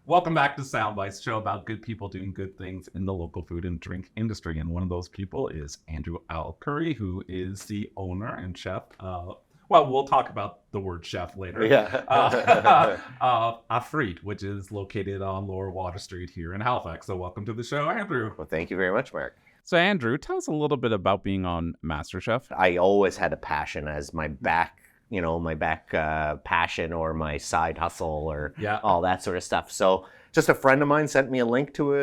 Welcome back to SaltWire, show about good people doing good things in the local food and drink industry. And one of those people is Andrew Al-Khoury, who is the owner and chef. Well, we'll talk about the word chef later. Yeah. aFrite, which is located on Lower Water Street here in Halifax. So welcome to the show, Andrew. Well, thank you very much, Mark. So Andrew, tell us a little bit about being on MasterChef. I always had a passion as my back passion or my side hustle or all that sort of stuff. So just a friend of mine sent me a link to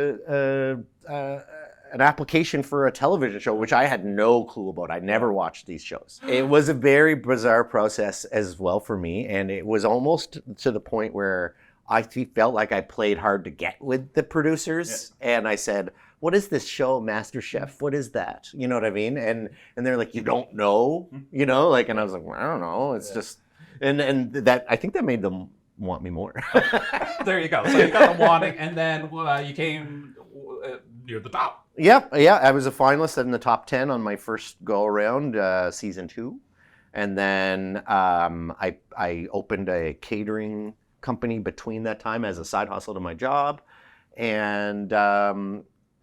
an application for a television show, which I had no clue about. I never watched these shows. It was a very bizarre process as well for me. And it was almost to the point where I felt like I played hard to get with the producers. Yeah. And I said, what is this show, MasterChef? What is that? You know what I mean? And they're like, you don't know? You know, like, and I was like, well, I don't know. It's just, and that, I think that made them want me more. There you go. So you got them wanting, and then you came near the top. Yeah. I was a finalist in the top 10 on my first go around, season 2. And then I opened a catering company between that time as a side hustle to my job.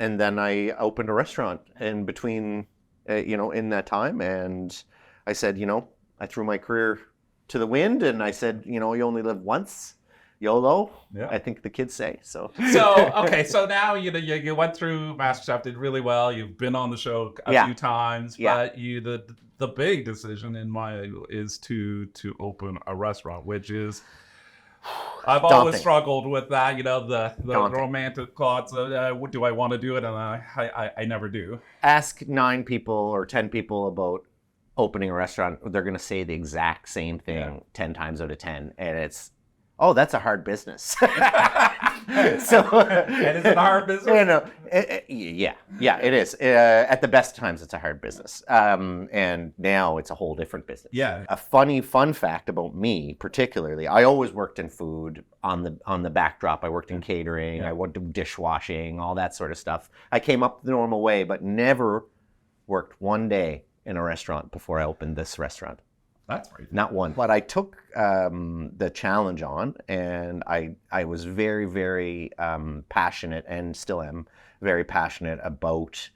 And then I opened a restaurant in between, in that time. And I said, I threw my career to the wind and I said, you only live once. YOLO, I think the kids say. So okay, so now you went through MasterChef, did really well. You've been on the show a few times, but the big decision in my is to open a restaurant, which is I've always struggled with that. The romantic thoughts. Do I want to do it? And I never do. Ask 9 people or 10 people about opening a restaurant. They're going to say the exact same thing 10 times out of 10, and it's, oh, that's a hard business. And is it a hard business? Yeah, it is. At the best times, it's a hard business. And now it's a whole different business. Yeah. A fun fact about me, particularly, I always worked in food on the backdrop. I worked in catering. I worked in dishwashing, all that sort of stuff. I came up the normal way, but never worked one day in a restaurant before I opened this restaurant. That's right. Not one. But I took the challenge on, and I was very, very passionate, and still am very passionate about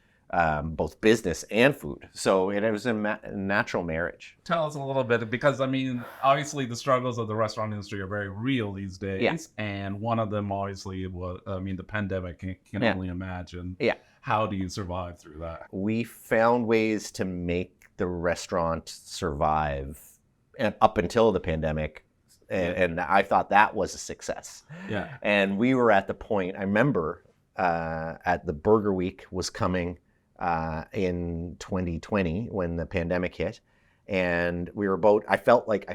both business and food. So it was a natural marriage. Tell us a little bit, because obviously the struggles of the restaurant industry are very real these days. Yeah. And one of them obviously was, the pandemic. Can only imagine. Yeah. How do you survive through that? We found ways to make the restaurant survive up until the pandemic, and I thought that was a success. Yeah. And we were at the point, I remember at the Burger Week was coming in 2020 when the pandemic hit, and we were I felt like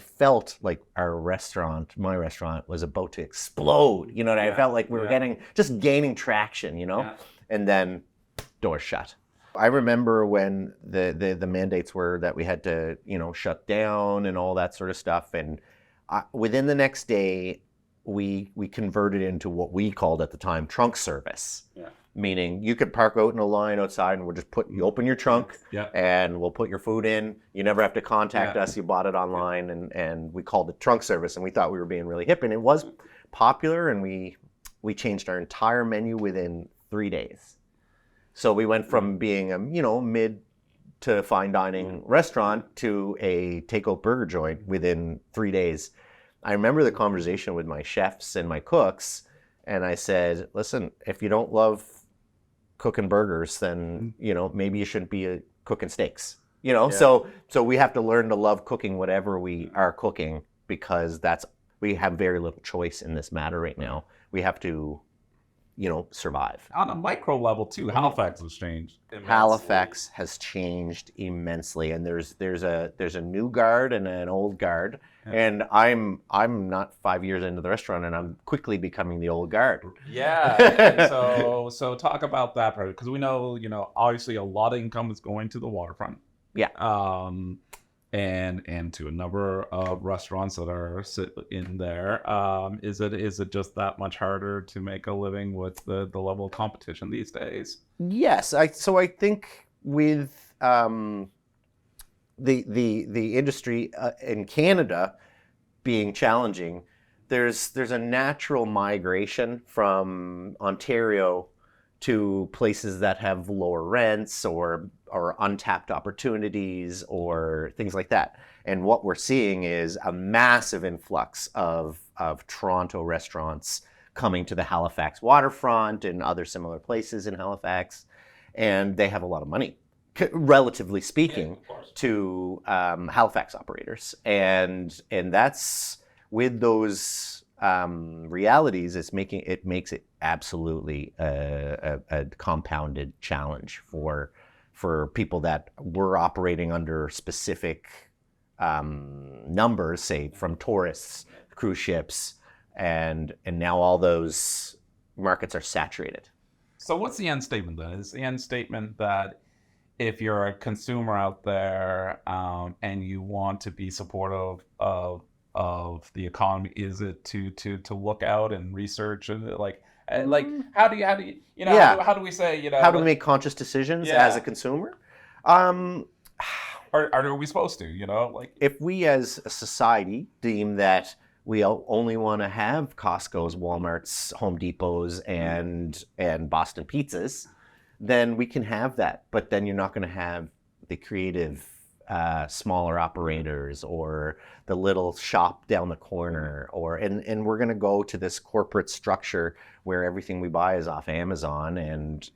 my restaurant was about to explode. I felt like we were gaining traction, and then doors shut. I remember when the mandates were that we had to, shut down and all that sort of stuff. And within the next day, we converted into what we called at the time trunk service. Yeah. Meaning you could park out in a line outside and you open your trunk and we'll put your food in. You never have to contact us. You bought it online and we called it trunk service, and we thought we were being really hip, and it was popular, and we changed our entire menu within 3 days. So we went from being a mid to fine dining restaurant to a takeout burger joint within 3 days. I remember the conversation with my chefs and my cooks, and I said, listen, if you don't love cooking burgers, then maybe you shouldn't be cooking steaks. So we have to learn to love cooking whatever we are cooking, because we have very little choice in this matter right now. We have to survive. On a micro level too, Halifax has changed immensely. Halifax has changed immensely, and there's a new guard and an old guard, and I'm not 5 years into the restaurant, and I'm quickly becoming the old guard. Yeah. So talk about that part, because we know obviously a lot of income is going to the waterfront. Yeah. And to a number of restaurants that are in there. Is it just that much harder to make a living with the level of competition these days? Yes. So I think with the industry in Canada being challenging, there's a natural migration from Ontario to places that have lower rents or untapped opportunities or things like that. And what we're seeing is a massive influx of Toronto restaurants coming to the Halifax waterfront and other similar places in Halifax. And they have a lot of money, relatively speaking, to Halifax operators. And that's, with those realities, it makes it absolutely a compounded challenge for people that were operating under specific numbers, say from tourists, cruise ships, and now all those markets are saturated. So what's the end statement then? Is the end statement that if you're a consumer out there and you want to be supportive of the economy, is it to look out and research and how do you how do we say, how do we make conscious decisions as a consumer? Are we supposed to, if we as a society deem that we only want to have Costco's, Walmart's, Home Depot's, and Boston Pizzas, then we can have that. But then you're not going to have the creative, smaller operators or the little shop down the corner, and we're going to go to this corporate structure where everything we buy is off Amazon, and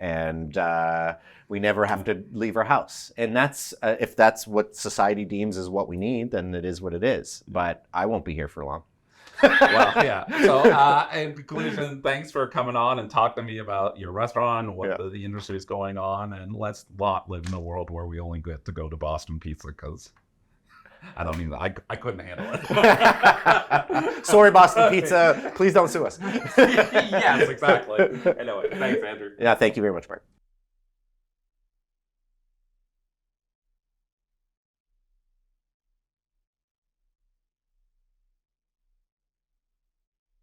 we never have to leave our house. And that's if that's what society deems as what we need, then it is what it is. But I won't be here for long. Well, yeah. So, in conclusion, thanks for coming on and talking to me about your restaurant, what the industry is going on, and let's not live in a world where we only get to go to Boston Pizza, because I don't mean that. I couldn't handle it. Sorry, Boston Pizza. Please don't sue us. Yes, exactly. Anyway, thanks, Andrew. Yeah, thank you very much, Mark.